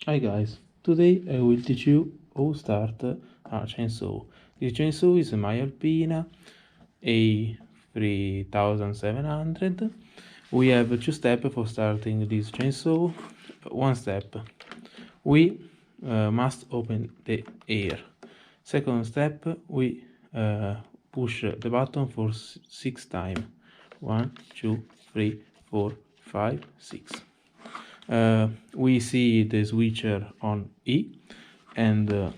Hi guys, today I will teach you how to start a chainsaw. This chainsaw is my Alpina A3700. We have two steps for starting this chainsaw. One step, we must open the air. Second step, we push the button for 6 times. 1, 2, 3, 4, 5, 6. We see the switcher on E, and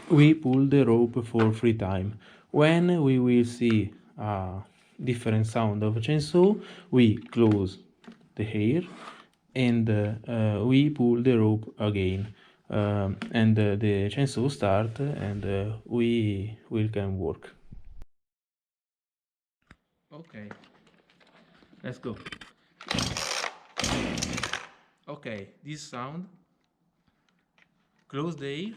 we pull the rope for 3 times. When we will see a different sound of a chainsaw, we close the hair and we pull the rope again. And the chainsaw start, and we can work. Okay, let's go. Okay, this sound, close the ear.